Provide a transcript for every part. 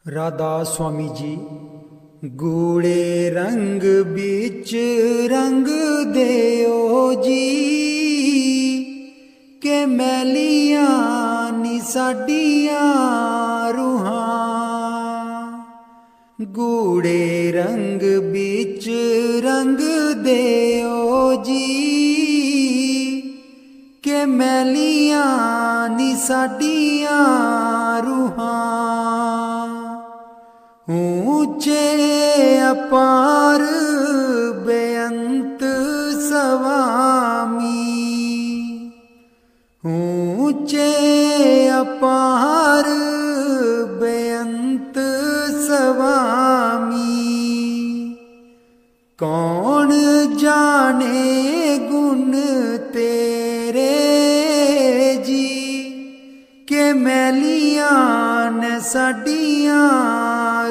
राधा स्वामी जी गूढ़े रंग बिच रंग देओ जी के मैलियां नी साडियां रूहां। गूढ़े रंग बिच रंग देओ जी के मैलियां नी साडियां रूहां। ऊंचे अपार बेअंत स्वामी, ऊंचे अपार बेअंत स्वामी। कौन जाने गुण तेरे जी के मैलियां ने साडियां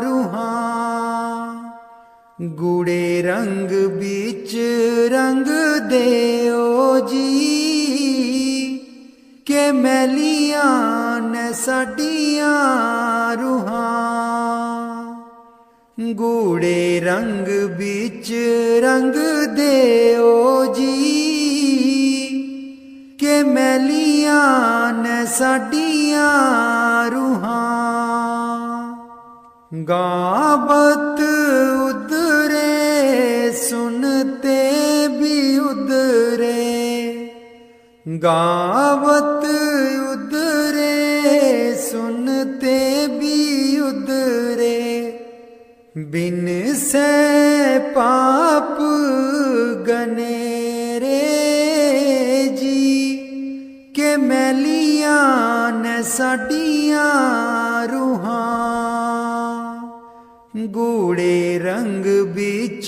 रूहां। गूढ़े रंग बिच रंग देओ जी के मैलियां ने साडियां रूहां। गूढ़े रंग बिच रंग देओ जी के मैलियां ने साडियां रूहां। गावत उदरे सुनते भी उदरे, गावत उदरे सुनते भी उदरे। बिन से पाप गनेरे जी के मैलियां ने साडियां रूहां। गूढ़े रंग बिच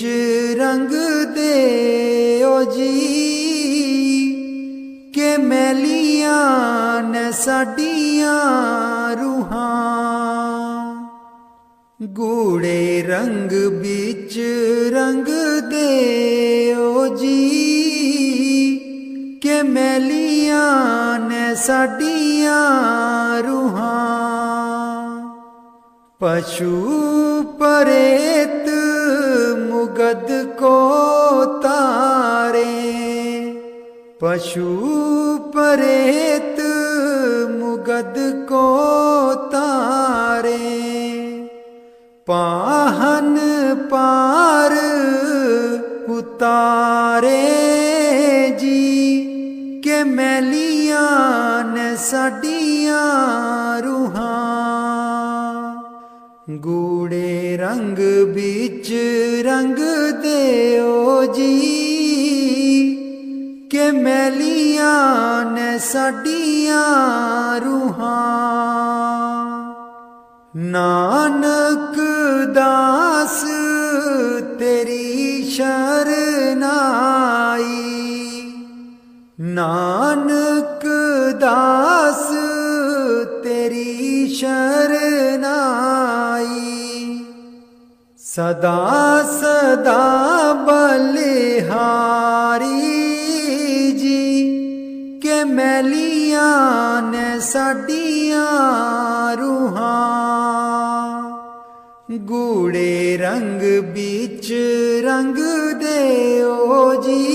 रंग देओ जी के मैलियां ने साडियां रूहां। गूढ़े रंग बिच रंग देओ जी के मैलियां ने साडियां रूहां। पशु परेत मुगद को तारे, पशु परेत मुगद को तारे। पाहन पार उतारे जी के मैलियां ने साडियां रूहां। गूढ़े रंग बिच रंग देओ जी के मैलियां ने साडियां रूहां। नानक दास तेरी शरनाई, नानक दास तेरी शरनाई। सदा सदा बलिहारी जी के मैलियां ने साडियां रूहां। गूढ़े रंग बिच रंग देओ जी,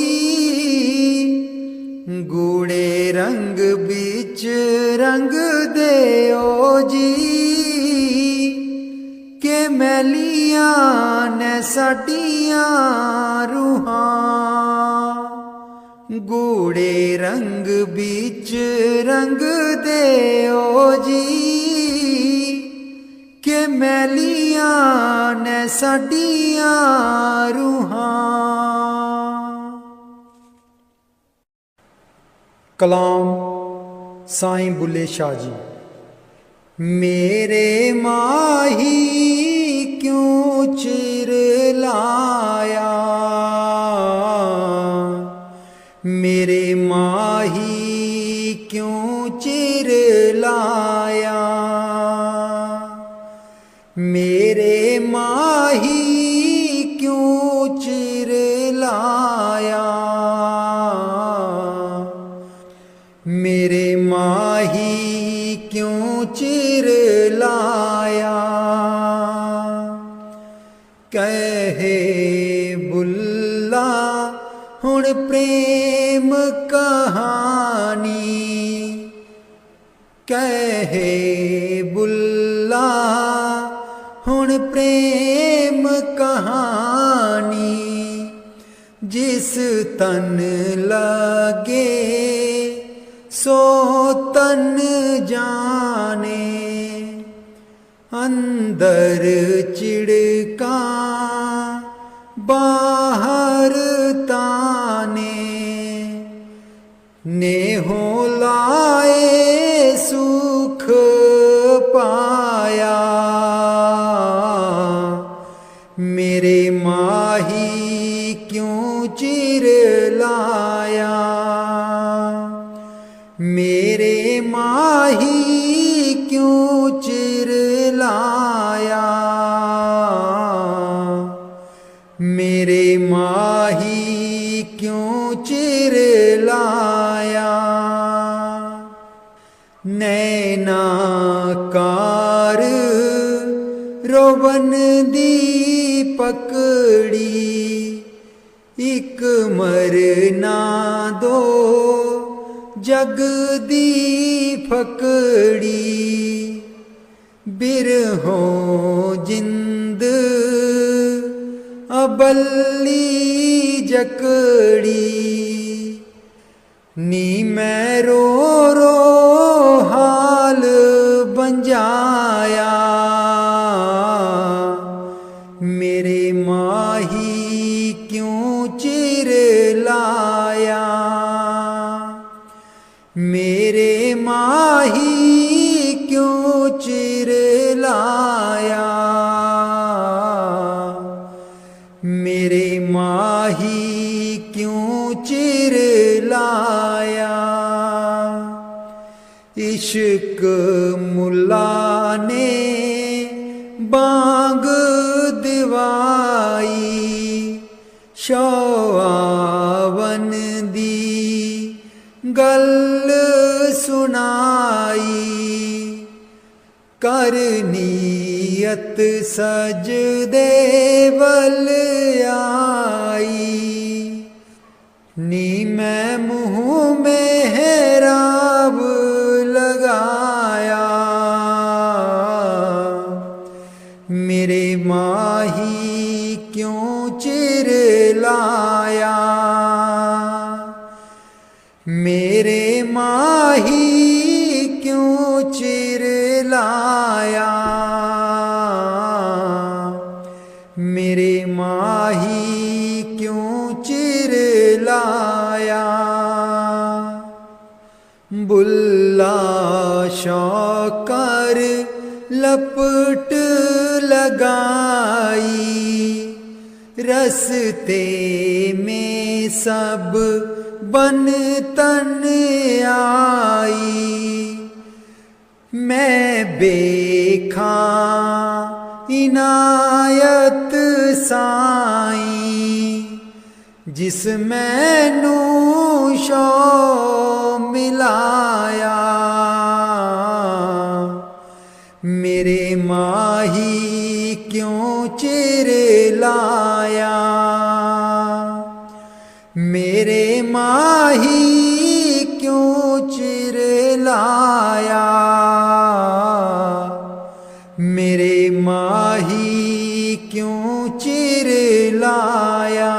गूढ़े रंग बिच रंग देओ जी के मैलियां ने साडियां रूहां। गूढ़े रंग बिच रंग देओ जी के मैलियां ने साडियां रूहां। कलाम साईं बुल्ले शाह जी। मेरे माही क्यों चिर लाया, मेरे माही क्यों चिर लाया। मेरे माही क्यों चिर लाया, मेरे माही क्यों चिर लाया। कहे बुल्ला हुण प्रेम कहानी, कहे बुल्ला हुण प्रेम कहानी। जिस तन लगे सो तन जाने, अंदर चिड़का बाहर ताने। नेहो लाए सुख पाया, मेरे माही क्यों चिर लाया। मेरे माही क्यों चिर लाया, मेरे माही क्यों चिर लाया। नैनाकार रोवन दी पकड़ी, इक मरना दो जग दी फकड़ी। बिरहों जिंद अबल्ली जकड़ी, नी मैं रो रो हाल बंजाया। मेरे माही क्यों चिर लाया, मेरे माही क्यों चिर लाया। मेरे माही क्यों चिर लाया। इश्क मुल्ला ने बांग दिवाई, शौआवन दी गल सुनाई। कर नीयत सजदे वल आई, नी मैं मुँह में हेराब लगाया। मेरे माही क्यों चिर लाया, मेरे माही क्यों चिर लाया। मेरे माही क्यों चिर लाया। बुल्ला शौकर लपट लगाई, रस्ते में सब बन तन आई। मैं बेखा इनायत साई, जिस मैनू शौ मिलाया। मेरे माही क्यों चिर लाया, मेरे माही क्यों चिर लाया। मेरे माही क्यों चिर लाया।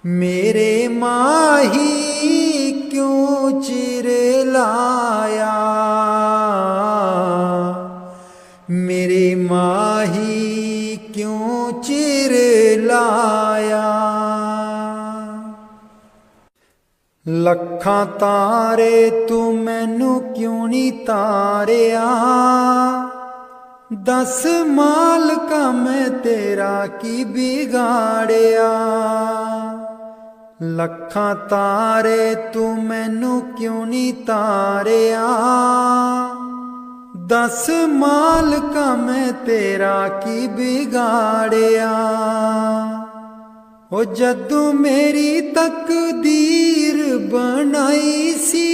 मेरे माही क्यों चिर लाया। मेरे माही क्यों चिर लाया। लखां तारे तू मैनू क्यों नी तारिया, दस मालका मैं तेरा की बिगाड़िया। लखां तारे तू मैनू क्यों नी तारिया, दस मालका मैं तेरा की बिगाड़िया। ओ जदू मेरी तकदीर बनाई सी,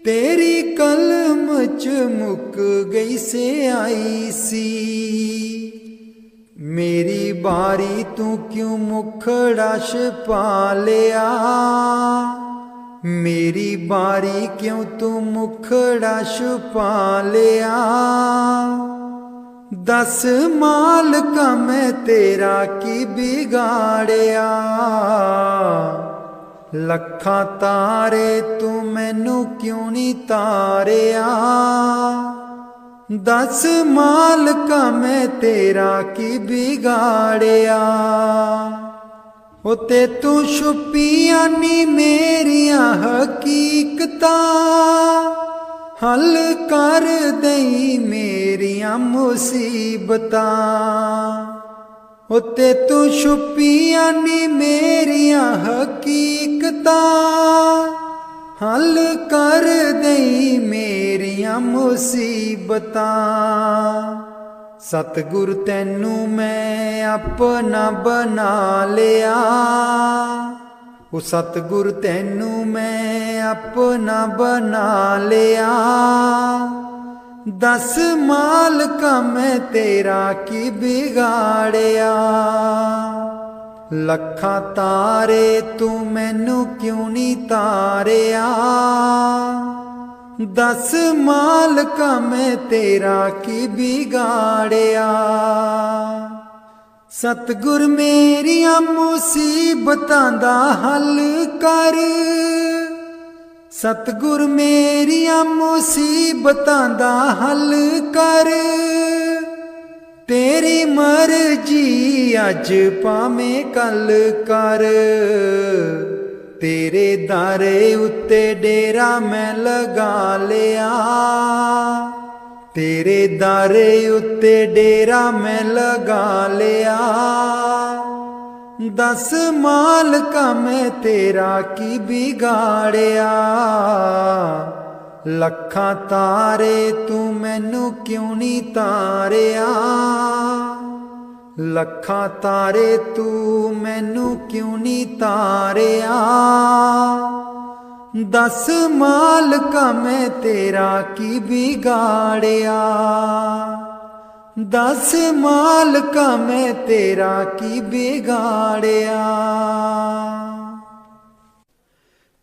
तेरी कलम च मुक गई से आई सी। मेरी बारी तू क्यों मुखड़ा छुपा लिया, मेरी बारी क्यों तू मुखड़ा छुपा लिया। दस मालका मैं तेरा की बिगाड़िया, लखा तारे तू मैनू क्यों नहीं तारिया। दस मालका मैं तेरा की बिगाड़िया। उते तू छुपिया नी मेरिया हकीकता, हल कर दई मेरिया मुसीबता। उते तू छुपिया नी मेरिया हकीकता, हल कर दई मेरिया मुसीबता। सतगुर तैनू मैं अपना बना लिया, वो सतगुर तैनू मैं अपना बना लिया। दस मालका मैं तेरा की बिगाड़िया, लखा तारे तू मैनू क्यों नहीं तारिया। दस मालका मैं तेरा की बिगाड़िया। सतगुर मेरिया मुसीबतां दा हल कर, सतगुर मेरिया मुसीबतां दा हल कर। तेरी मर्जी अज भावें कल कर, तेरे दारे उत्ते डेरा मैं लगा लिया। तेरे दारे उत्ते डेरा मैं लगा लिया। दस मालका मैं तेरा की बिगाड़िया, लखा तारे तू मैनू क्यों नहीं तारिया। लखा तारे तू मैनू क्यों नहीं तारिया। दस मालका मैं तेरा की बिगाड़िया। दस मालका मैं तेरा की बिगाड़िया।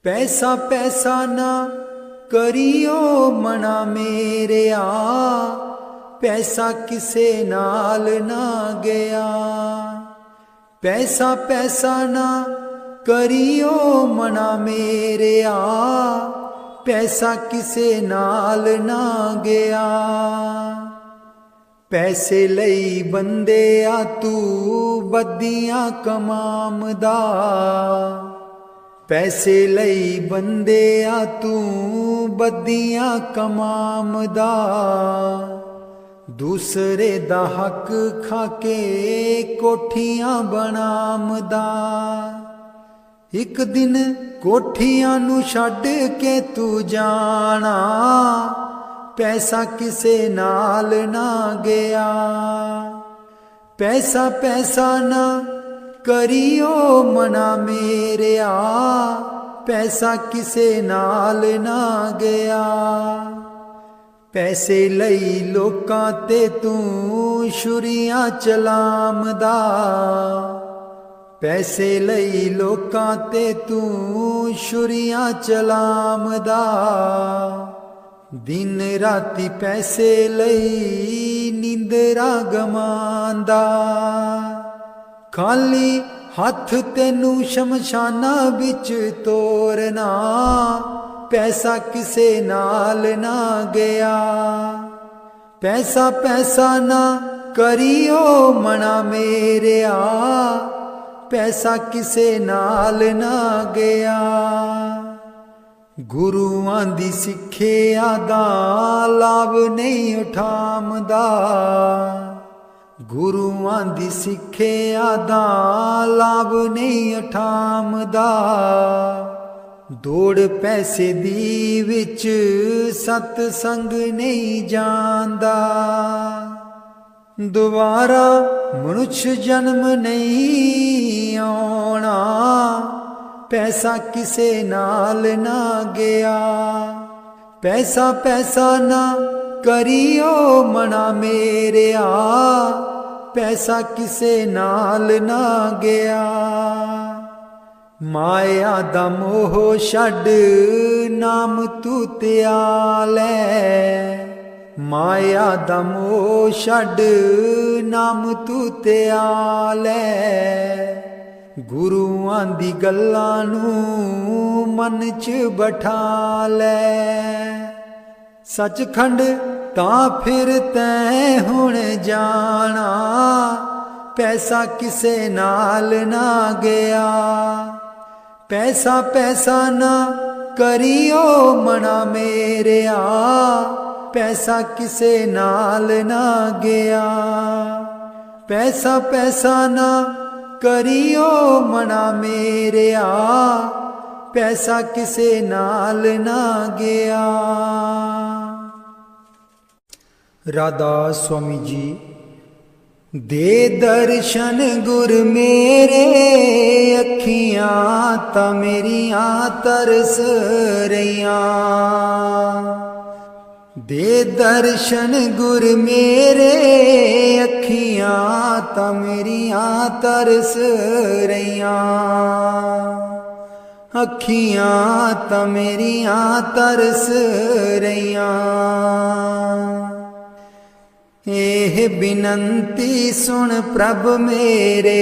पैसा पैसा ना करियो मना मेरिया, पैसा किसे नाल ना गया। पैसा पैसा ना करियो मना मेरिया, पैसा किसे नाल ना गया। पैसे लई बंदे आ तू बदियां कमामदा, पैसे लई बंदे आ तू बदियां कमामदा। दूसरे दा हक खाके कोठियां बनामदा। एक दिन कोठियां नू छड्ड के तू जाना, पैसा किसे नाल ना गया। पैसा पैसा ना करियो मना मेरिया, पैसा किसे नाल ना गया। पैसे लई लोकां ते तू छुरियां चलामदा, पैसे लई लोकां ते तू छुरियां चलामदा। दिन राती पैसे लई नींदरा गमांदा। खाली हथ तेनू शमशाना बिच तोरना, पैसा किसे नाल ना गया। पैसा पैसा ना करियो मना मेरिया, पैसा किसे नाल ना गया। गुरुआं दी सिक्ख्या दा लाभ नहीं उठामदा, गुरुआं दी सिक्ख्या दा लाभ नहीं उठामदा। दौड़ पैसे दी विच सतसंग नहीं जांदा। दोबारा मनुष्य जन्म नहीं आना, पैसा किसे नाल ना गया। पैसा पैसा ना करियो मना मेरिया, पैसा किसे नाल ना गया। माया दा मोह छड्ड नाम तू त्यालै, माया दा मोह छड्ड नाम तू त्यालै। गुरुआं दी गल्लां नूं मन च बठा लै। सचखंड तां फिर तैं हुण जाना, पैसा किसे नाल ना गया। पैसा पैसा ना करियो मना मेरिया, पैसा किसे नाल ना गया। पैसा पैसा ना करियो मना मेरिया, पैसा किसे नाल ना गया। राधा स्वामी जी। दे दर्शन गुर मेरे, अखियां ता मेरियां तरस रहियां। दे दर्शन गुर मेरे, अखियां ता मेरियां तरस रहियां। अखियां ता मेरियां तरस रहियां। एह बिनंती सुन प्रभ मेरे,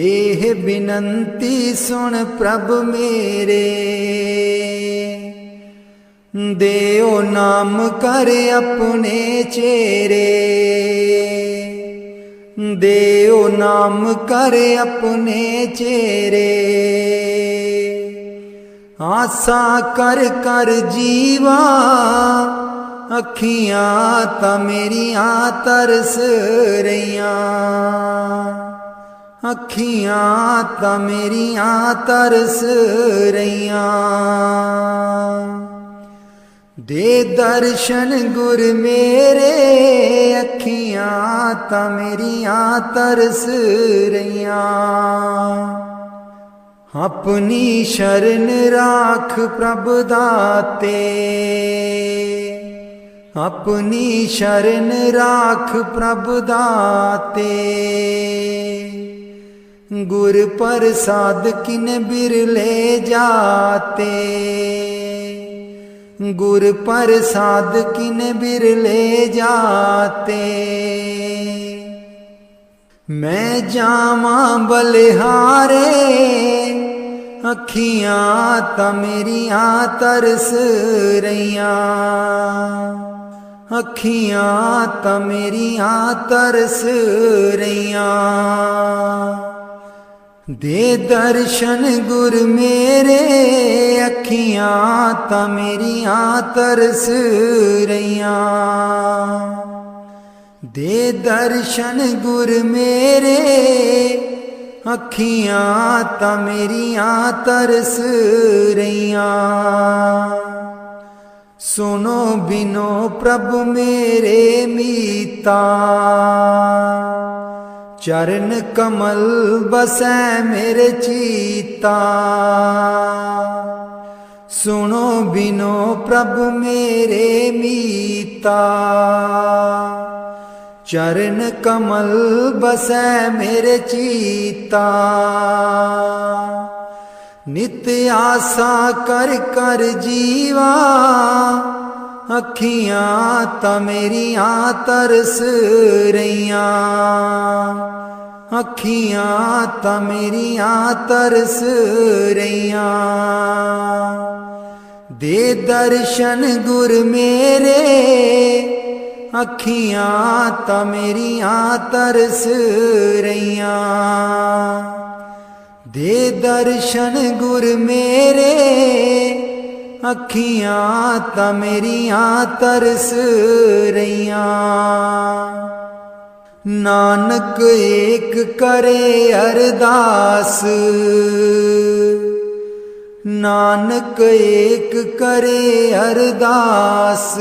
एह बिनंती सुन प्रभ मेरे। देओ नाम कर अपने चेरे, देओ नाम कर अपने चेरे। आसा कर कर जीवा, अखियां ता मेरियां तरस रहियां। अखियां ता मेरियां तरस रहियां। दे दर्शन गुर मेरे, अखियां ता मेरियां तरस रहियां। अपनी शरण राख प्रभ दाते, अपनी शरण राख प्रभ दाते। गुर प्रसाद किन बिरले जाते, गुर प्रसाद किन बिरले जाते। मैं जावा बलिहारे, अखियां ता मेरियां तरस रहियां। अखियां ता मेरियां तरस रहियां। दे दर्शन गुर मेरे, अखियां ता मेरियां तरस रहियां। दे दर्शन गुर मेरे, अखियां ता मेरियां तरस रहियां। सुनो बिनो प्रभु मेरे मीता, चरण कमल बसै मेरे चीता। सुनो बिनो प्रभु मेरे मीता, चरण कमल बसै मेरे चीता। नित्य आसा कर कर जीवा, अखियां ता मेरियां तरस रहियां। अखियां ता मेरियां तरस रहियां। दे दर्शन गुर मेरे, अखियां ता मेरियां तरस रहियां। दे दर्शन गुर मेरे, अखियां ता मेरियां तरस रहियां। नानक एक करे अरदास, नानक एक करे अरदास।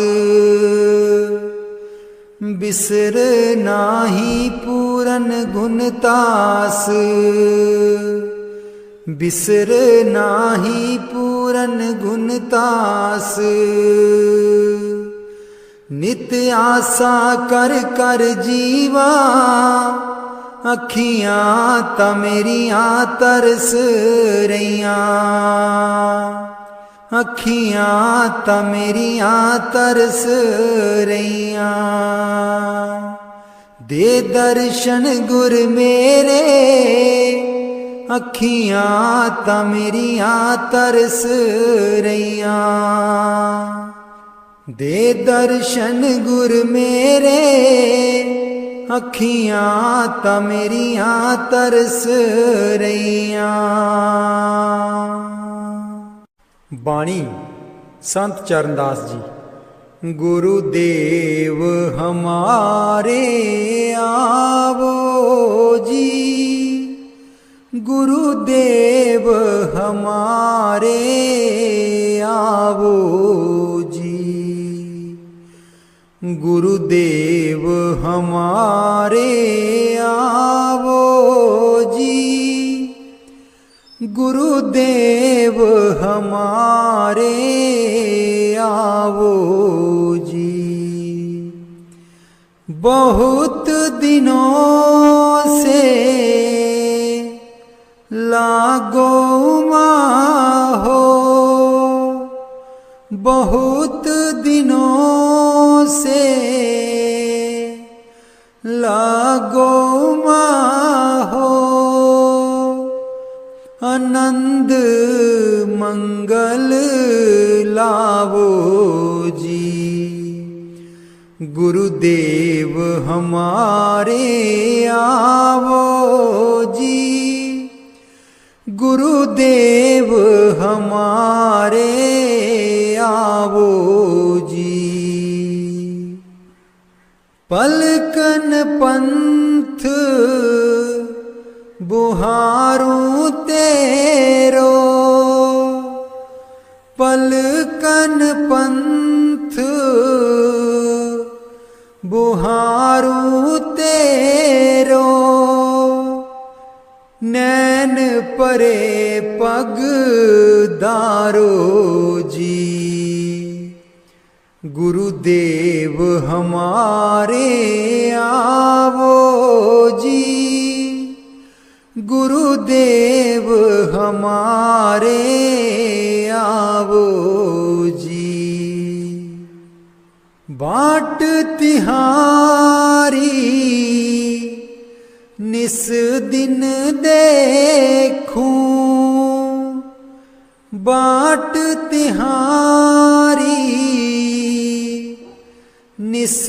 बिसर नाही पूरन गुणतास, बिसर नाही पूरन पूरन गुणतास। नित आसा कर कर जीवा, अखियां ता मेरियां तरस रहियां। अखियां ता मेरियां तरस रहियां। दे दर्शन गुर मेरे, अखियां ता मेरियां तरस रहियां। दे दर्शन गुर मेरे, अखियां ता मेरियां तरस रहियां। बाणी संत चरणदास जी। गुरुदेव हमारे आवो जी, गुरुदेव हमारे आवो जी। गुरुदेव हमारे आवो जी, गुरुदेव हमारे आवो जी। बहुत दिनों से लागो माहो, बहुत दिनों से लागो माहो। आनंद मंगल लावो जी। गुरुदेव हमारे आवो जी, गुरुदेव हमारे आवो जी। पलकन पंथ बुहारूं तेरो, पलकन पंथ बुहारूं तेरो। नैन परे पग दारो जी। गुरुदेव हमारे आवो जी, गुरुदेव हमारे आवो जी। बाट तिहारी निस दिन देखूं, बाट तिहारी निस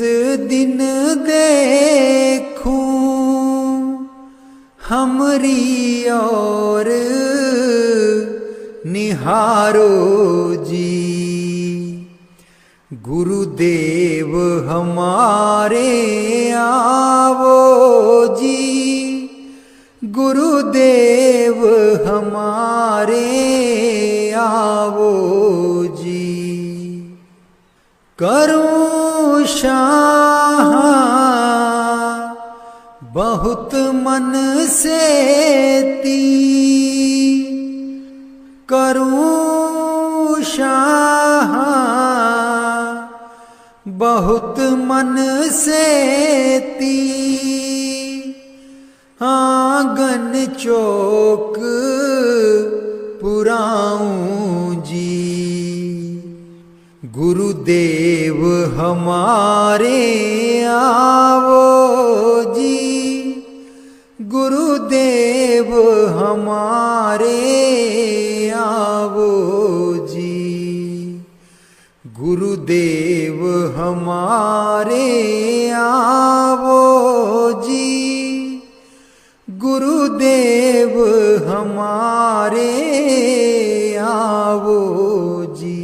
दिन देखूं। हमरी और निहारो जी। गुरुदेव हमारे आवो जी, गुरुदेव हमारे आवो जी। करूं शाह बहुत मन से ती, करूं शाह बहुत मन से ती। आंगन चौक पुराऊं जी। गुरुदेव हमारे आवो जी, गुरुदेव हमारे आवो जी। गुरुदेव हमारे आवो जी, गुरुदेव हमारे आवो जी।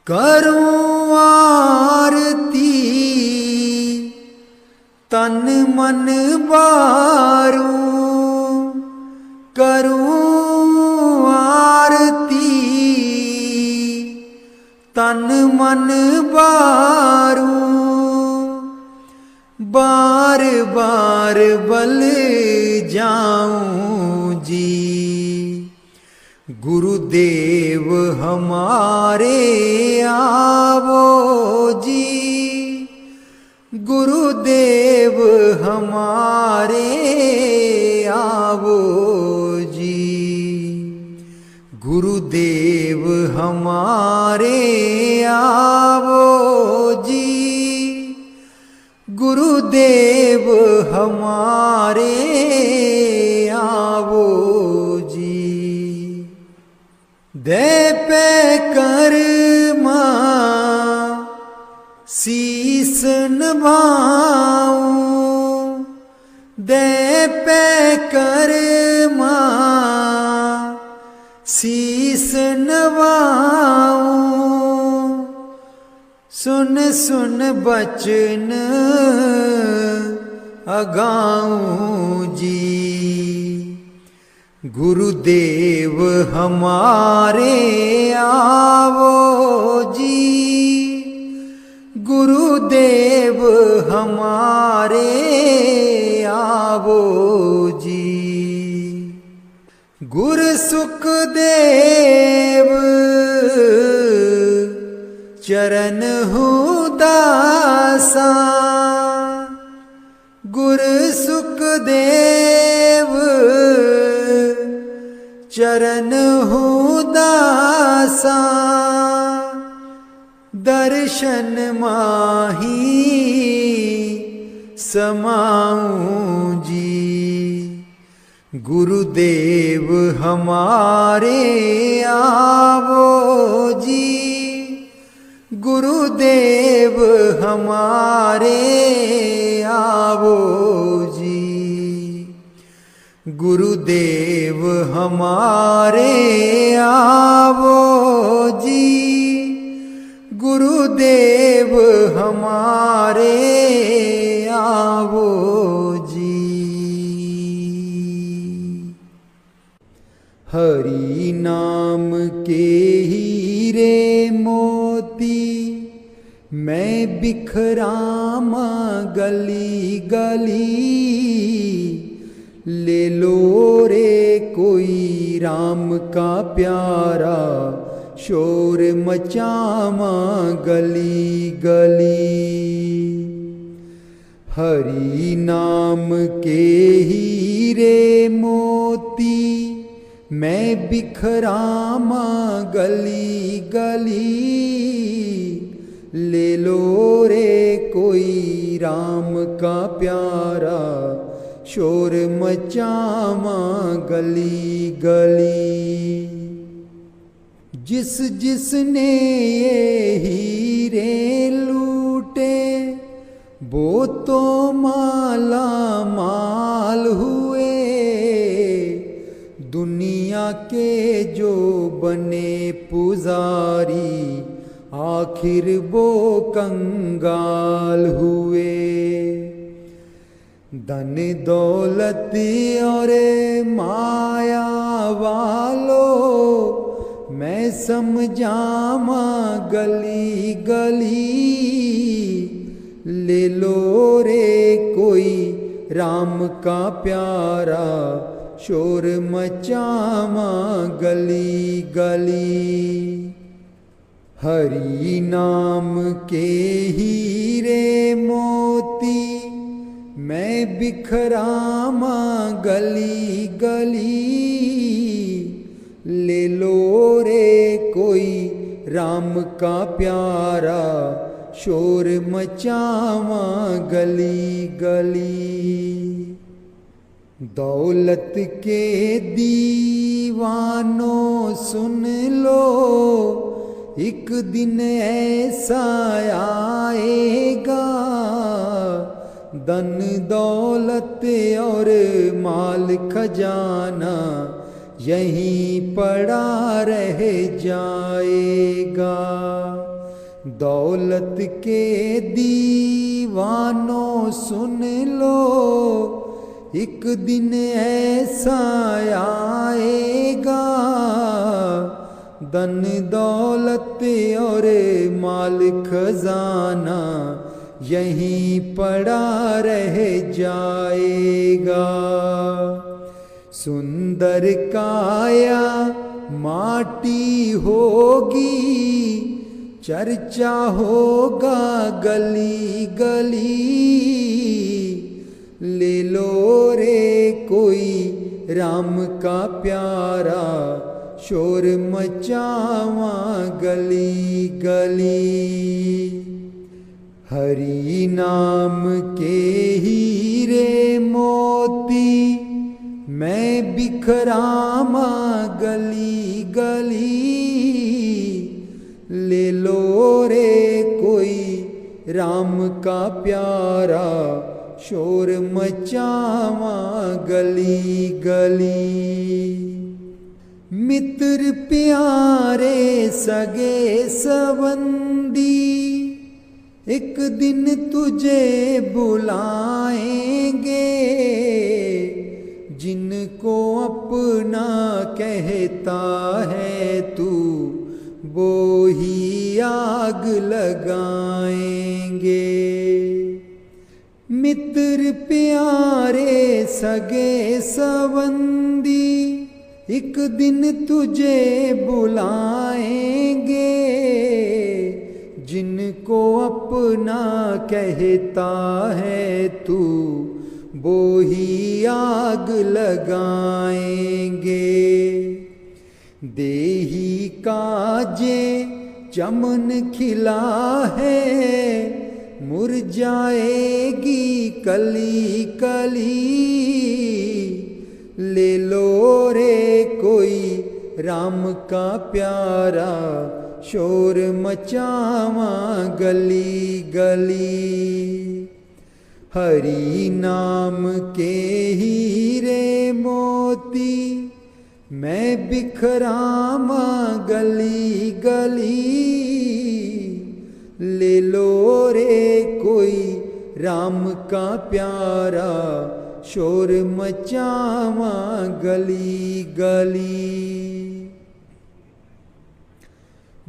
करूं आरती तन मन बारूं, करूं आरती तन मन बारूं। बार बार बल जाऊं जी। गुरुदेव हमारे आवो जी, गुरुदेव हमारे आवो जी, गुरुदेव हमारे आवो जी, गुरुदेव हमारे आवो जी। दे पे कर्मा शीस नभाऊं, दे पे कर्मा शीस नभाऊं, सुन सुन बचन अगाऊं जी। गुरुदेव हमारे आवो जी, गुरुदेव हमारे आवो जी। गुरु सुखदेव चरण हूँ दासा, गुरु सुखदेव चरण हूँ दासा, दर्शन माही समाऊं जी। गुरुदेव हमारे आवो जी, गुरुदेव हमारे आवो जी, गुरुदेव हमारे आवो जी, गुरुदेव हमारे आवो जी। हरि नाम के हीरे मोती मैं बिखरामा गली गली, ले लो रे कोई राम का प्यारा शोर मचामा गली गली। हरि नाम के हीरे मोती मैं बिखरामा गली गली, ले लो रे कोई राम का प्यारा शोर मचामा गली गली। जिस जिसने ये हीरे लूटे वो तो माला माल हुए, दुनिया के जो बने पुजारी आखिर वो कंगाल हुए। धन दौलत और माया वालों मैं समझामा गली गली, ले लो रे कोई राम का प्यारा शोर मचामा गली गली। हरि नाम के हीरे मोती मैं बिखरामा गली गली, ले लो रे कोई राम का प्यारा शोर मचावा गली गली। दौलत के दीवानों सुन लो, एक दिन ऐसा आएगा, धन दौलत और माल खजाना यहीं पड़ा रह जाएगा। दौलत के दीवानों सुन लो, एक दिन ऐसा आएगा, धन दौलत और माल खजाना यहीं पड़ा रह जाएगा। सुंदर काया माटी होगी, चर्चा होगा गली गली। ले लो रे कोई राम का प्यारा, शोर मचावा गली गली। हरि नाम के हीरे मोती, मैं बिखरामा गली गली। ले लो रे कोई राम का प्यारा, शोर मचावा गली गली। मित्र प्यारे सगे संबंधी, एक दिन तुझे बुलाएंगे। जिनको अपना कहता है तू, वो ही आग लगाएंगे। मित्र प्यारे सगे संबंधी, एक दिन तुझे बुलाएंगे। जिनको अपना कहता है तू, वो ही आग लगाएंगे। देही काजे चमन खिला है, मुरझाएगी कली कली। ले लो रे कोई राम का प्यारा, शोर मचावा गली गली। हरि नाम के हीरे मोती, मैं बिखरामा गली गली। ले लो रे कोई राम का प्यारा, शोर मचावा गली गली।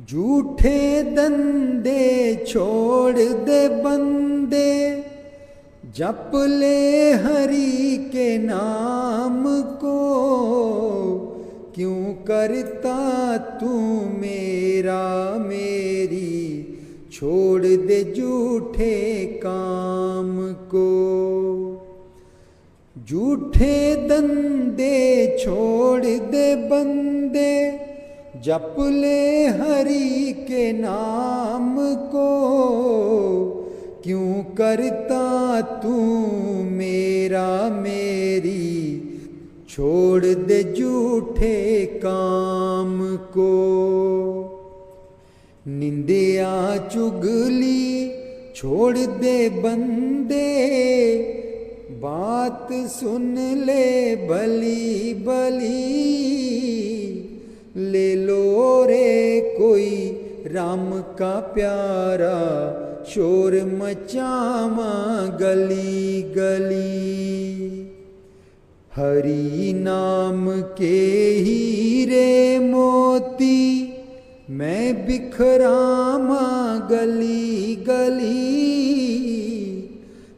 झूठे धंधे छोड़ दे बंदे, जप ले हरि के नाम को। क्यों करता तू मेरा मेरी, छोड़ दे झूठे काम को। झूठे धंधे छोड़ दे बंदे, जप ले हरि के नाम को। क्यों करता तू मेरा मेरी, छोड़ दे झूठे काम को। निंदिया चुगली छोड़ दे बंदे, बात सुन ले भली भली। ले लो रे कोई राम का प्यारा, शोर मचावा गली गली। हरि नाम के हीरे मोती, मैं बिखरामा गली गली।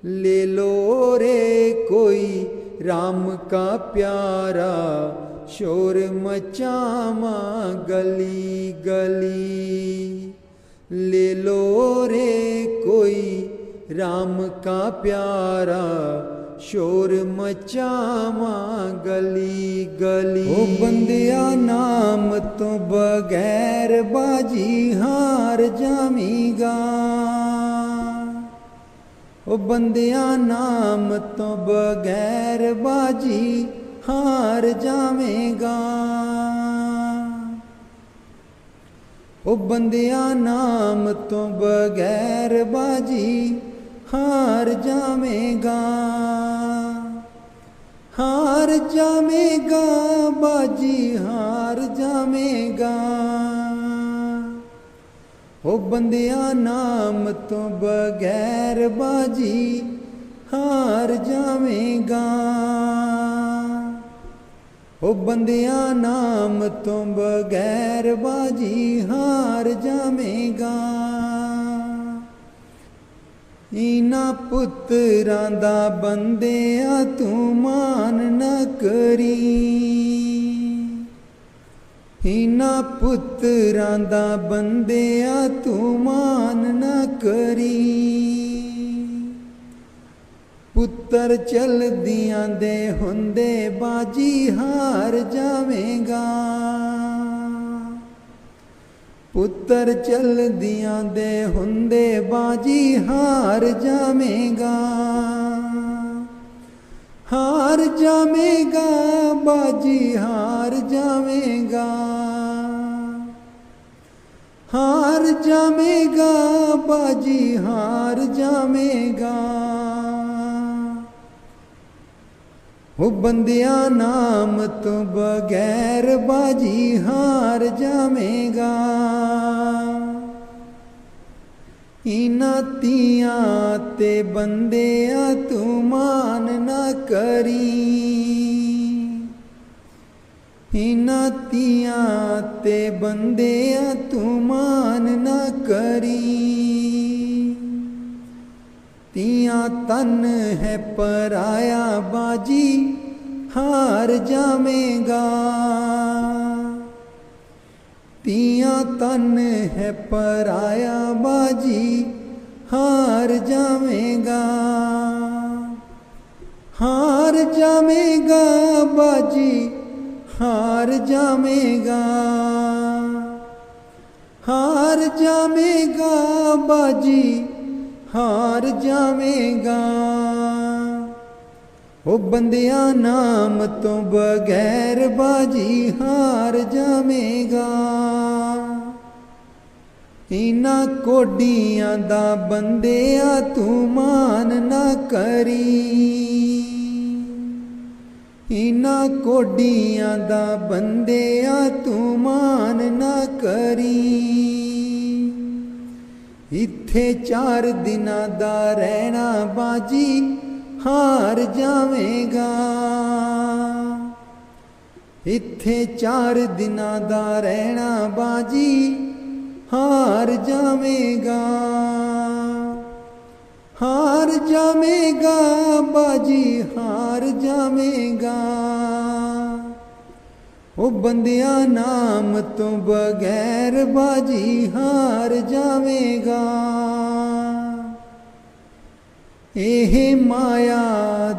ले लो रे कोई राम का प्यारा, शोर मचावा गली गली। ले लो रे कोई राम का प्यारा, शोर मचावा गली गली। ओ बंदिया नाम तो बगैर बाजी हार जामीगा। ओ बंदिया नाम तो बगैर बाजी हार जावेगा। ओ बंदिया नाम तो बगैर बाजी हार जावेगा। हार जावेगा बाजी हार जावेगा। ओ बंदिया नाम तो बगैर बाजी हार जावेगा। ओ बंदिया नाम तो बगैर बाजी हार जावेगा। इना पुत्रां दा बंदिया तू मान न करी। इन्हां पुत्रां दा बंदिया तू मान ना करी। पुत्र चलदियां दे हुंदे बाजी हार जावेगा। पुत्र चलदियां दे हुंदे बाजी हार जावेगा। हार जावेगा बाजी हार जावेगा। हार जावेगा बाजी हार जावेगा। वो बंदिया नाम तो बगैर बाजी हार जावेगा। इन्हां तियां ते बंदिया तू मान ना करी। इन्हां तियां ते बंदिया तू मान ना करी। तियां तन है पराया बाजी हार जावेगा। तियां तन है पराया बाजी हार जावेगा। हार जावेगा बाजी हार जावेगा। हार जावेगा बाजी हार जावेगा। ओ बंदिया नाम तो बगैर बाजी हार जावेगा। इन्हां कोडियां दा बंदिया तू मान ना करी। इन्हां कोडियां दा बंदिया तू मान ना करी। इत्थे 4 दिनां दा रहना बाजी हार जावेगा। इत्थे 4 दिनां दा रहना बाजी हार जावेगा। हार जावेगा बाजी हार जावेगा। ओ बंदिया नाम तो बगैर बाजी हार जावेगा। एह माया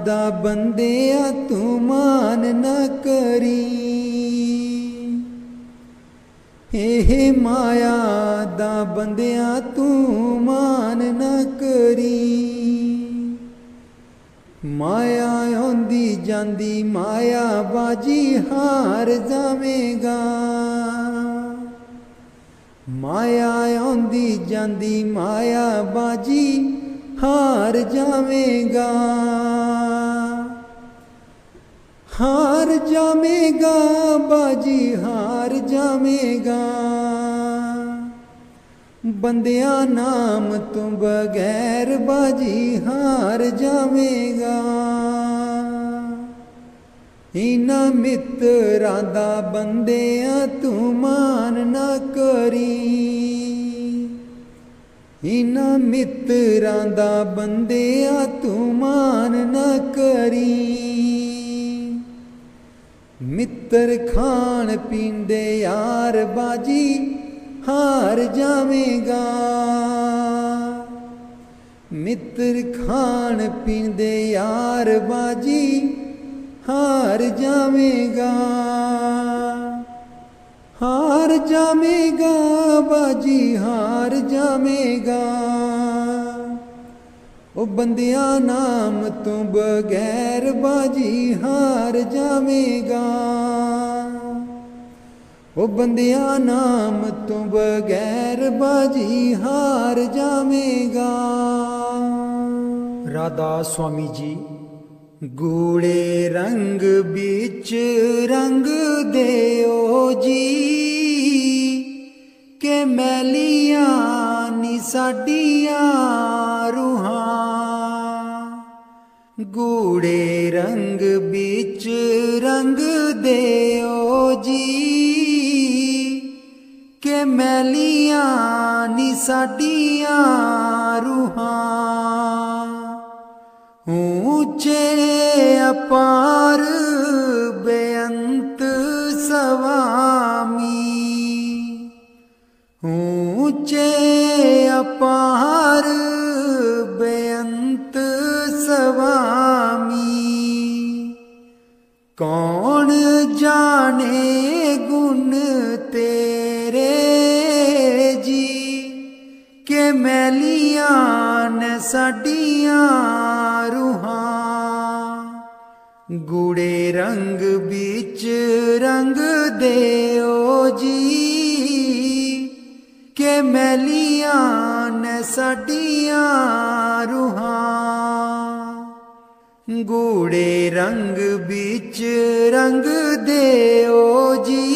दा बंदिया तू मान ना करी। एह माया दा बंदिया तू मान ना करी। माया आंदी जांदी माया बाजी हार जावेगा। माया आंदी जांदी माया बाजी हार जावेगा। हार जावेगा बाजी हार जावेगा। बंदिया नाम तो बगैर बाजी हार जावेगा। इन्हां मित्रां दा बंदिया तू मान ना करी। इन्हां मित्रां दा बंदिया तू मान ना करी। मित्र खान पींदे यार बाजी हार जावेगा। मित्र खान पींदे यार बाजी हार जावेगा। हार जावेगा बाजी हार जावेगा। ओ बंदिया नाम तो बगैर बाजी हार जावेगा। ओ बंदिया नाम तो बगैर बाजी हार जावेगा। राधा स्वामी जी। गूढ़े रंग बिच रंग देओ जी के मैलियां नी साडियां रूहां। गूढ़े रंग बिच रंग देओ जी के मैलियां नी साडियां रूहां। ऊंचे अपार बेअंत सवामी पार बेअंत स्वामी। कौन जाने गुण तेरे जी, के मैलियां ने साडियां रूहां। गूढ़े रंग बिच रंग देओ जी, के मैलियां ने साडियां रूहां। गूढ़े रंग बिच रंग देओ जी,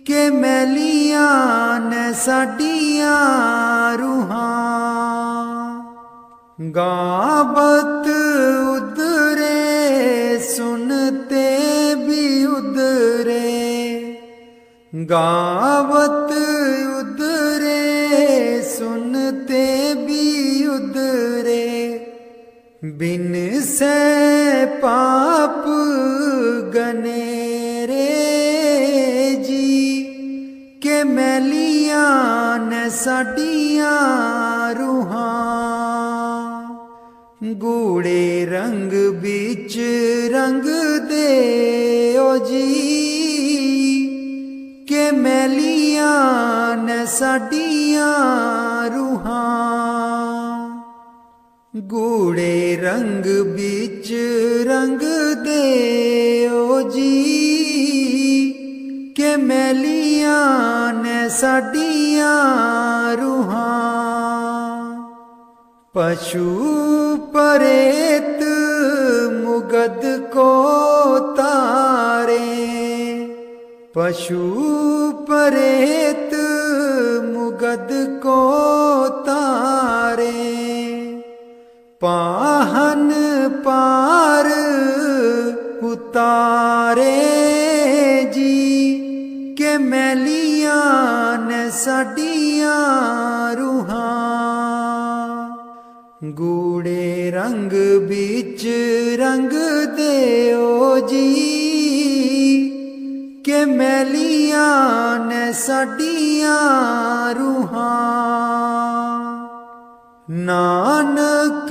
के मैलियां ने साडियां रूहां। गावत उदरे सुनते भी उदरे, गावत उदरे सुनते भी उदरे। बिन से पाप गनेरे जी, के मैलियां ने साडियां रूहां। गूढ़े रंग बिच रंग देओ जी, के मैलियां ने साडियां रूहां। गूढ़े रंग बिच रंग देओ जी, के मैलियां ने साडियां रूहां। पशु परेत मुगद को तारे, पशु परेत मुगद को तारे। पाहन पार उतारे जी, के मैलियां ने साडियां रूहां। गूढ़े रंग बिच रंग देओ जी, के मैलियां ने साडियां रूहां। नानक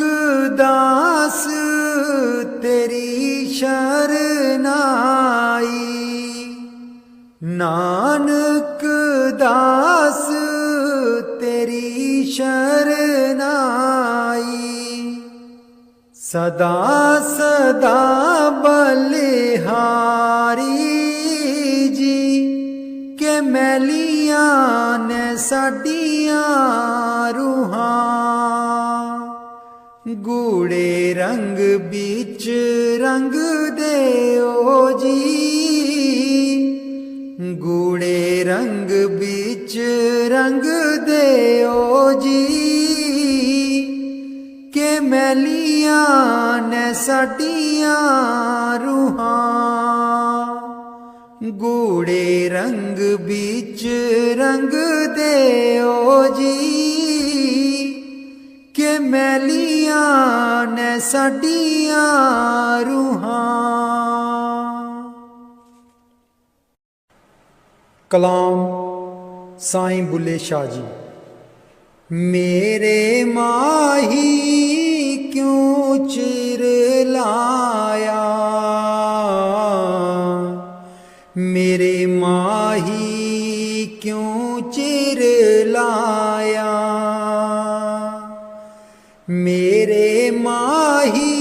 दास तेरी शरनाई, नानक दास तेरी शरनाई। सदा सदा बलिहारी जी, के मैलियां ने साडियां रूहां। गूढ़े रंग बिच रंग देओ जी, गूढ़े रंग बिच रंग देओ जी, के मैलियां ने साडियां रूहां। गूढ़े रंग बिच रंग देओ जी, के मैलियां ने साडियां रूहां। कलाम साईं बुल्ले शाह जी। मेरे माही क्यों चिर लाया, मेरे माही क्यों चिर लाया। मेरे माही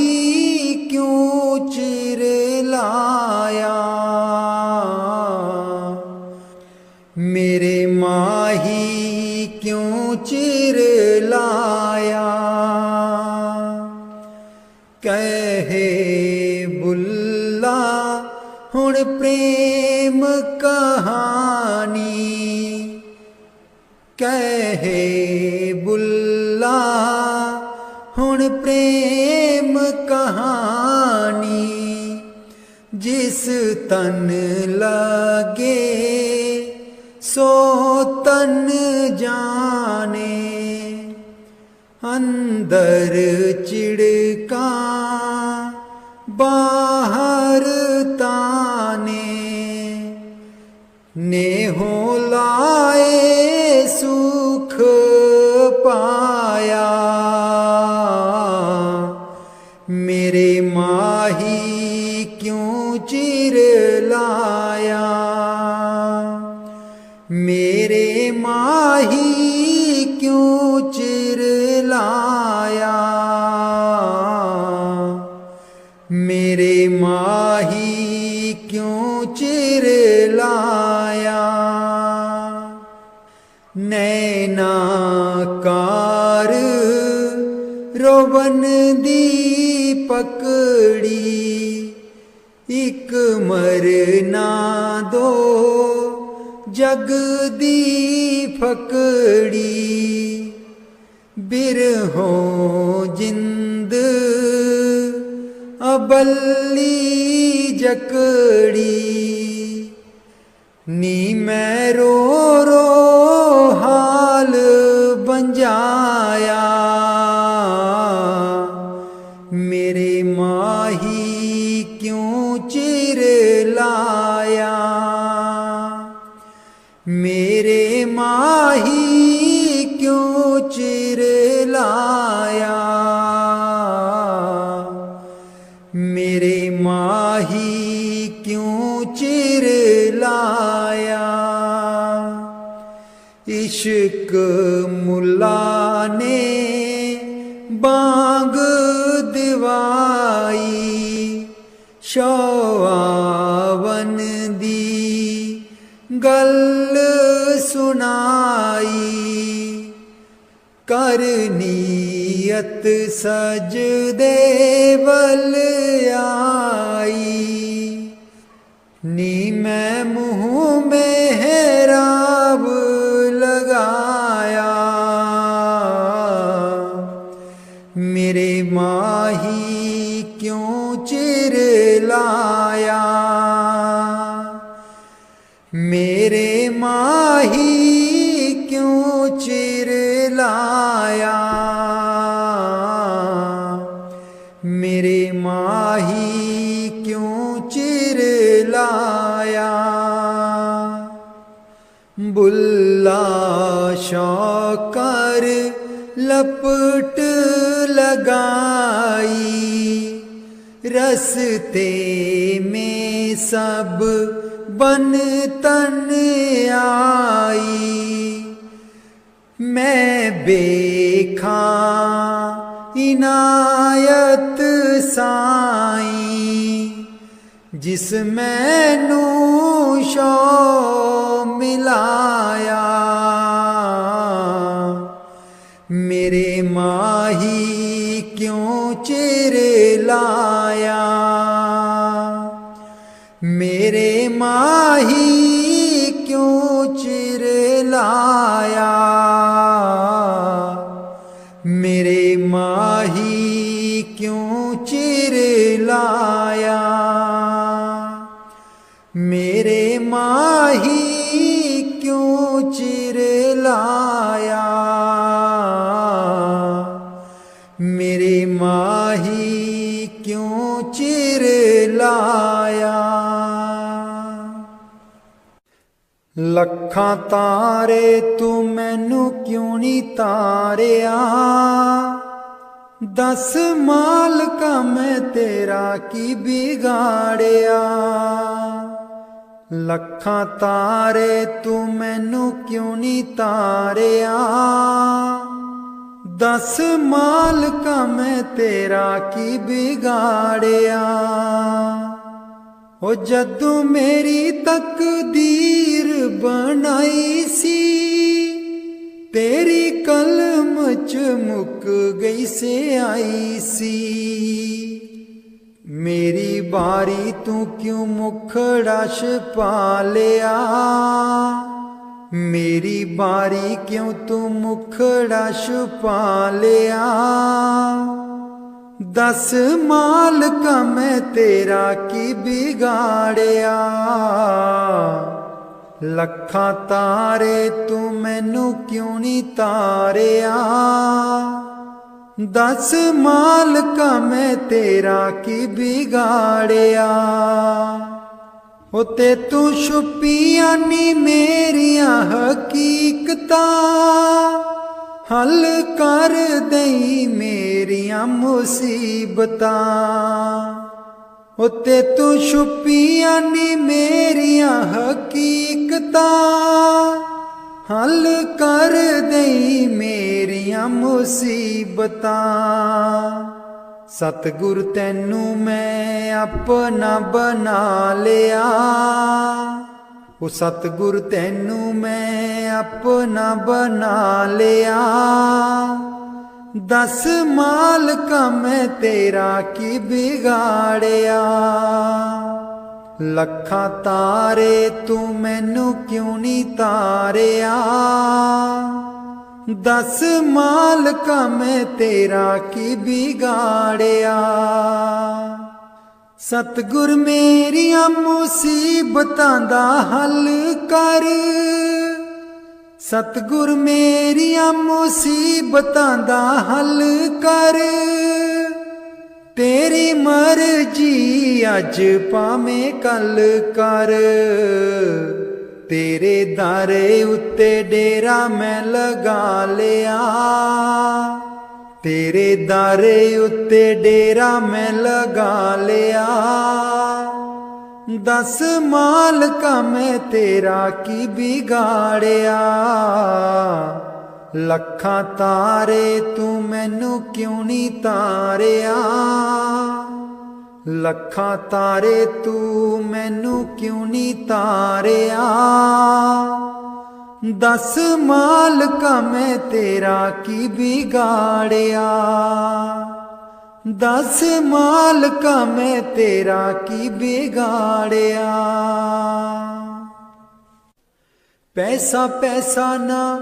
क्यों चिर लाया, मेरे माही क्यों चिर लाया। कहे बुल्ला हुण प्रेम कहानी, कहे बुल्ला हुण प्रेम कहानी। जिस तन लगे सो तन जाने, अंदर चिड़का बाहर ताने। नेहो लाए सुख यार रोवन दी पकड़ी एक मरना दो जग दी फकड़ी बिरहों जिंद अबली जकड़ी नी मैं रो रो हाल बंजाया मेरे माही क्यों चिर लाया मेरे माही क्यों चिर लाया मेरे माही क्यों चिर लाया इश्क मुल्ला ने बांग दिवाई शौआवन दी गल सुनाई कर नीयत सजदे वल आई नी मैं मुँह में हेराब लगाया मेरे माही क्यों चिर लाया मेरे माही क्यों चिर लाया मेरे माही क्यों चिर लाया बुल्ला शौकर लपट लगाई रस्ते में सब बन तन आई मैं बेखा इनायत साईं जिस मैनू शौ मिलाया मेरे माही क्यों चिर लाया मेरे माही क्यों चिर लाया मेरे माही क्यों चिर लाया मेरे माही क्यों चिर लाया मेरे माही क्यों चिर लाया लखां तारे तू मैनू क्यों नहीं तारिया दस मालका मैं तेरा की बिगाड़िया लखां तारे तू मैनू क्यों नहीं तारिया दस मालका मैं तेरा की बिगाड़िया ओ जदू मेरी तकदीर बनाई सी तेरी कलम च मुक गई से आई सी मेरी बारी तू क्यों मुखड़ा छुपा लिया मेरी बारी क्यों तू मुखड़ा छुपा लिया दस मालका मैं तेरा की बिगाड़िया लखां तारे तू मैनू क्यों नहीं तारिया दस मालका मैं तेरा की बिगाड़िया ओ ते तू छुपिया नी मेरिया हकीकतां हल कर दई मेरिया मुसीबतां उत्ते तू छुपिया नी मेरिया हकीकतां हल कर दई मेरिया मुसीबतां सतगुर तैनू मैं अपना बना लिया ਉਹ ਸਤਿਗੁਰ ਤੈਨੂੰ ਮੈਂ ਆਪਣਾ ਬਣਾ ਲਿਆ। ਦਸ ਮਾਲਕਾ ਮੈਂ ਤੇਰਾ ਕੀ ਵਿਗਾੜਿਆ। ਲੱਖਾਂ ਤਾਰੇ ਤੂੰ ਮੈਨੂੰ ਕਿਉਂ ਨਹੀਂ ਤਾਰਿਆ। ਦਸ ਮਾਲਕਾ ਮੈਂ ਤੇਰਾ ਕੀ ਵਿਗਾੜਿਆ। ਸਤਿਗੁਰ ਮੇਰੀਆਂ ਮੁਸੀਬਤਾਂ ਦਾ ਹੱਲ ਕਰ। ਸਤਿਗੁਰ ਮੇਰੀਆਂ ਮੁਸੀਬਤਾਂ ਦਾ ਹੱਲ ਕਰ। ਤੇਰੀ ਮਰਜ਼ੀ ਅੱਜ ਭਾਵੇਂ ਕੱਲ ਕਰ। ਤੇਰੇ ਦਰ ਉੱਤੇ ਡੇਰਾ ਮੈਂ ਲਗਾ ਲਿਆ। ਤੇਰੇ ਦਰ ਉੱਤੇ ਡੇਰਾ ਮੈਂ ਲਗਾ ਲਿਆ। ਦਸ ਮਾਲਕਾ ਮੈਂ ਤੇਰਾ ਕੀ ਵਿਗਾੜਿਆ। ਲੱਖਾਂ ਤਾਰੇ ਤੂੰ ਮੈਨੂੰ ਕਿਉਂ ਨਹੀਂ ਤਾਰਿਆ। ਲੱਖਾਂ ਤਾਰੇ ਤੂੰ ਮੈਨੂੰ ਕਿਉਂ ਨਹੀਂ ਤਾਰਿਆ। ਦਸ ਮਾਲਕਾ ਮੈਂ ਤੇਰਾ ਕੀ ਵਿਗਾੜਿਆ। ਦਸ ਮਾਲਕਾ ਮੈਂ ਤੇਰਾ ਕੀ ਵਿਗਾੜਿਆ। ਪੈਸਾ ਪੈਸਾ ਨਾ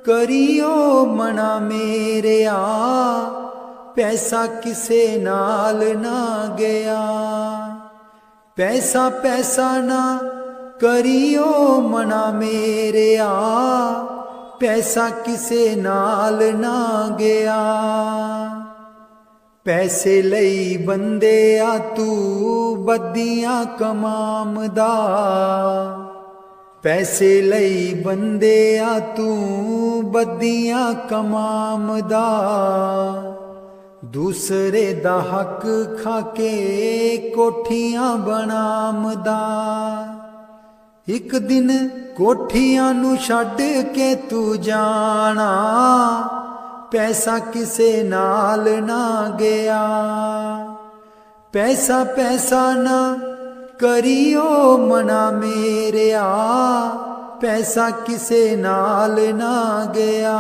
ਕਰਿਓ ਮਨਾ ਮੇਰਿਆ। ਪੈਸਾ ਕਿਸੇ ਨਾਲ ਨਾ ਗਿਆ। ਪੈਸਾ ਪੈਸਾ ਨਾ ਕਰਿਓ ਮਨਾ ਮੇਰਿਆ। ਪੈਸਾ ਕਿਸੇ ਨਾਲ ਨਾ ਗਿਆ। ਪੈਸੇ ਲਈ ਬੰਦਿਆ ਤੂੰ ਬੱਦੀਆਂ ਕਮਾਮਦਾ। ਪੈਸੇ ਲਈ ਬੰਦਿਆ ਤੂੰ ਬੱਦੀਆਂ ਕਮਾਮਦਾ। ਦੂਸਰੇ ਦਾ ਹੱਕ ਖਾ ਕੇ ਕੋਠੀਆਂ ਬਣਾਮਦਾ। ਇੱਕ ਦਿਨ ਕੋਠੀਆਂ ਨੂੰ ਛੱਡ ਕੇ ਤੂੰ ਜਾਣਾ। ਪੈਸਾ ਕਿਸੇ ਨਾਲ ਨਾ ਗਿਆ। ਪੈਸਾ ਪੈਸਾ ਨਾ ਕਰਿਓ ਮਨਾ ਮੇਰਿਆ। ਪੈਸਾ ਕਿਸੇ ਨਾਲ ਨਾ ਗਿਆ।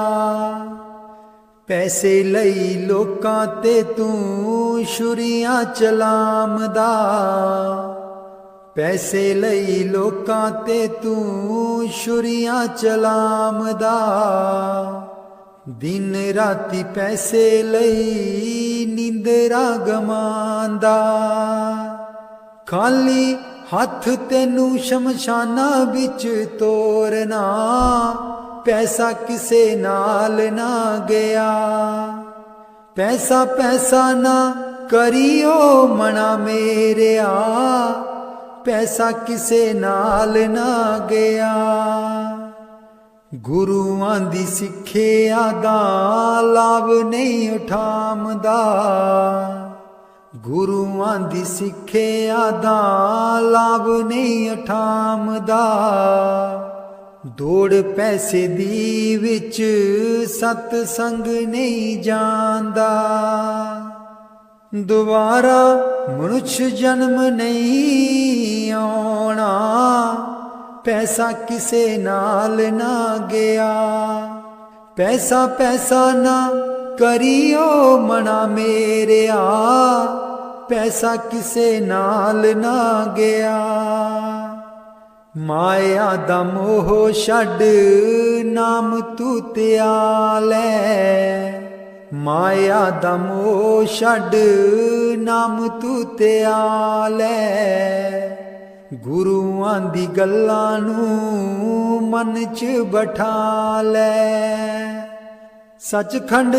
ਪੈਸੇ ਲਈ ਲੋਕਾਂ ਤੇ ਤੂੰ ਛੁਰੀਆਂ ਚਲਾਮਦਾ। ਪੈਸੇ ਲਈ ਲੋਕਾਂ ਤੇ ਤੂੰ ਛੁਰੀਆਂ ਚਲਾਮਦਾ। ਦਿਨ ਰਾਤੀ ਪੈਸੇ ਲਈ ਨੀਂਦਰਾ ਗਮਾਂਦਾ। ਖਾਲੀ ਹੱਥ ਤੈਨੂੰ ਸ਼ਮਸ਼ਾਨਾਂ ਵਿੱਚ ਤੋਰਨਾ। ਪੈਸਾ ਕਿਸੇ ਨਾਲ ਨਾ ਗਿਆ। ਪੈਸਾ ਪੈਸਾ ਨਾ ਕਰਿਓ ਮਨਾ ਮੇਰਿਆ। ਪੈਸਾ ਕਿਸੇ ਨਾਲ ਨਾ ਗਿਆ। ਗੁਰੂਆਂ ਦੀ ਸਿੱਖਿਆ ਦਾ ਲਾਭ ਨਹੀਂ ਉਠਾਮਦਾ। ਗੁਰੂਆਂ ਦੀ ਸਿੱਖਿਆ ਦਾ ਲਾਭ ਨਹੀਂ ਉਠਾਮਦਾ। ਦੌੜ ਪੈਸੇ ਦੀ ਵਿੱਚ ਸਤ ਸੰਗ ਨਹੀਂ ਜਾਂਦਾ। ਦੁਬਾਰਾ ਮਨੁੱਖ ਜਨਮ ਨਹੀਂ ਆਉਣਾ। ਪੈਸਾ ਕਿਸੇ ਨਾਲ ਨਾ ਗਿਆ। ਪੈਸਾ ਪੈਸਾ ਨਾ ਕਰਿਓ ਮਨਾ ਮੇਰਿਆ। ਪੈਸਾ ਕਿਸੇ ਨਾਲ ਨਾ ਗਿਆ। ਮਾਇਆ ਦਾ ਮੋਹ ਛੱਡ ਨਾਮ ਤੂੰ ਧਿਆਲੇ। ਮਾਇਆ ਦਾ ਮੋਹ ਛੱਡ ਨਾਮ ਤੂੰ ਧਿਆਲੇ। ਗੁਰੂਆਂ ਦੀ ਗੱਲਾਂ ਨੂੰ ਮਨ 'ਚ ਬਿਠਾ ਲੈ। ਸੱਚਖੰਡ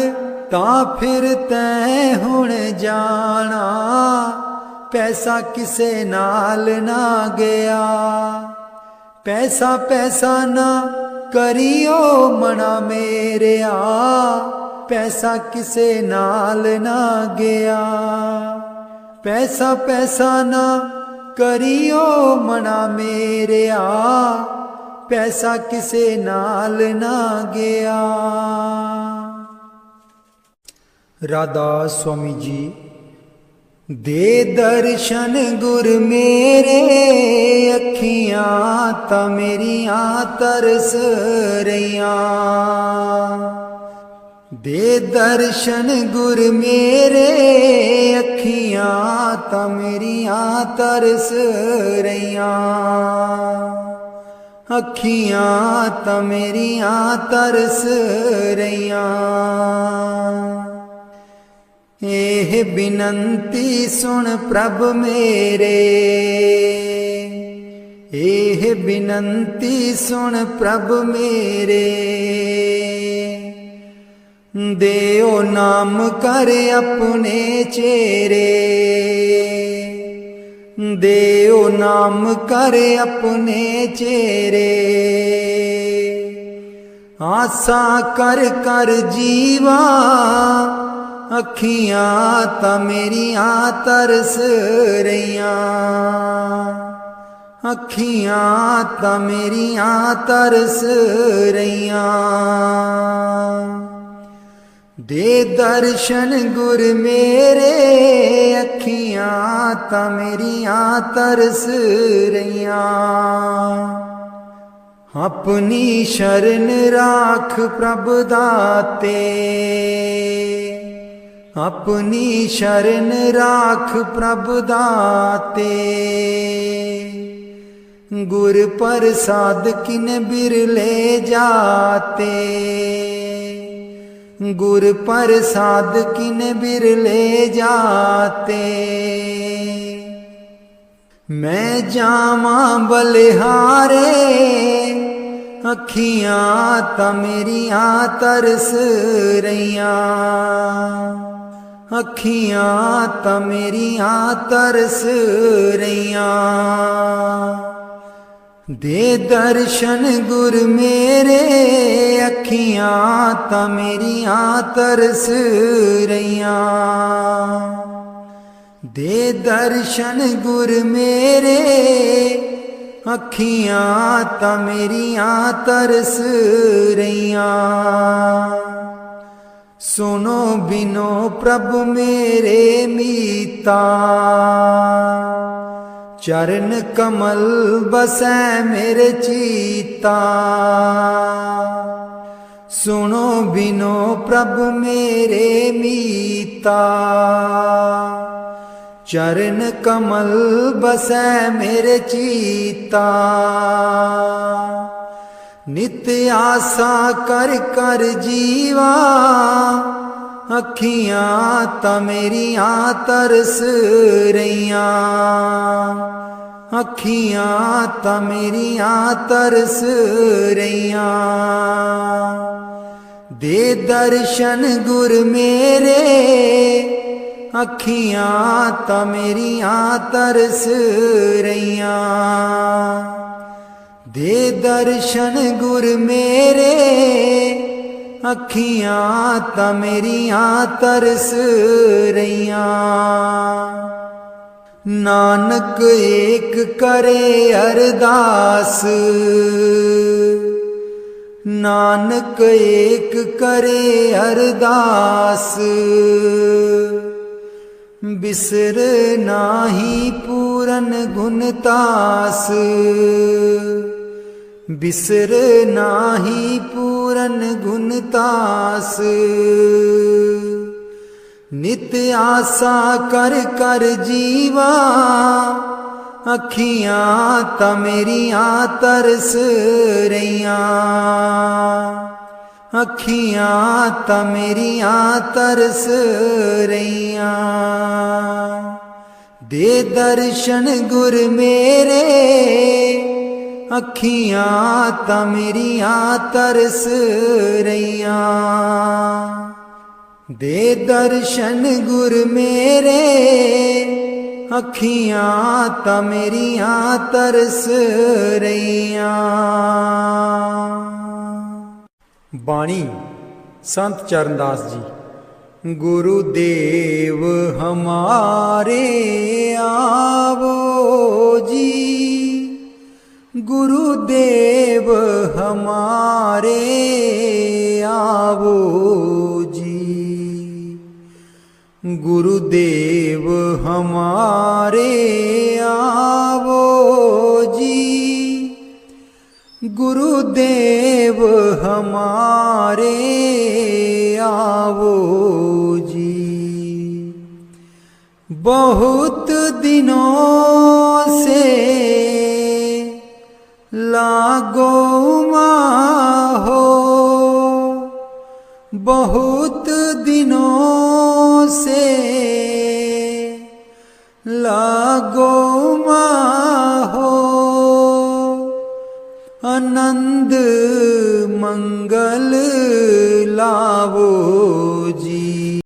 ਤਾਂ ਫਿਰ ਤੈਂ ਹੁਣ ਜਾਣਾ। ਪੈਸਾ ਕਿਸੇ ਨਾਲ ਨਾ ਗਿਆ। ਪੈਸਾ ਪੈਸਾ ਨਾ ਕਰਿਓ ਮਨਾ ਮੇਰਿਆ। ਪੈਸਾ ਕਿਸੇ ਨਾਲ ਨਾ ਗਿਆ। ਪੈਸਾ ਪੈਸਾ ਨਾ ਕਰਿਓ ਮਨਾ ਮੇਰਿਆ। ਪੈਸਾ ਕਿਸੇ ਨਾਲ ਨਾ ਗਿਆ। ਰਾਧਾ स्वामी जी दे दर्शन गुर मेरे अखियां ता मेरियां तरस रहियां। दे दर्शन गुर मेरे अखियां ता मेरियां तरस रहियां। अखियां ता मेरियां तरस रहियां। एह बिनंती सुन प्रभ मेरे, एह बिनंती सुन प्रभ मेरे। देओ नाम कर अपने चेरे, देओ नाम कर अपने चेरे। आसा कर कर जीवा अखियां ता मेरियां तरस रहियां। अखियां ता मेरियां तरस रहियां। दे दर्शन गुर मेरे अखियां ता मेरियां तरस रहियां। अपनी शरण राख प्रभ दाते, अपनी शरण राख प्रभ दाते। गुर प्रसाद किन बिरले जाते, गुर प्रसाद किन बिरले जाते। मैं जावा बलिहारे अखियां ता मेरियां तरस रहियां। अखियां ता मेरियां तरस रहियां। दे दर्शन गुर मेरे अखियां ता मेरियां तरस रहियां। दे दर्शन गुर मेरे अखियां ता मेरियां तरस रहियां। सुनो बिनो प्रभु मेरे मीता, चरण कमल बसै मेरे चीता। सुनो बिनो प्रभु मेरे मीता, चरण कमल बसै मेरे चीता। नित्य आसा कर कर जीवा अखियां ता मेरियां तरस रहियां। अखियां ता मेरियां तरस रहियां। दे दर्शन गुर मेरे अखियां ता मेरियां तरस रहियां। दे दर्शन गुर मेरे अखियां ता मेरियां तरस रहियां। नानक एक करे अरदास, नानक एक करे अरदास। बिसर नाही पूरन गुणतास, बिसर नाही पूरन गुणतास। नित्य आसा कर कर जीवा अखियां ता मेरियां तरस रहियां। अखियां ता मेरियां तरस रहियां। दे दर्शन गुर मेरे अखियां ता मेरियां तरस रहियां। दे दर्शन गुर मेरे अखियां ता मेरियां तरस रहियां। बाणी संत चरणदास जी। गुरुदेव हमारे आवो जी, गुरुदेव हमारे आवो जी। गुरुदेव हमारे आवो जी, गुरुदेव हमारे आवो जी। बहुत दिनों से लागो हो, बहुत दिनों से लागो हो। आनंद मंगल लावो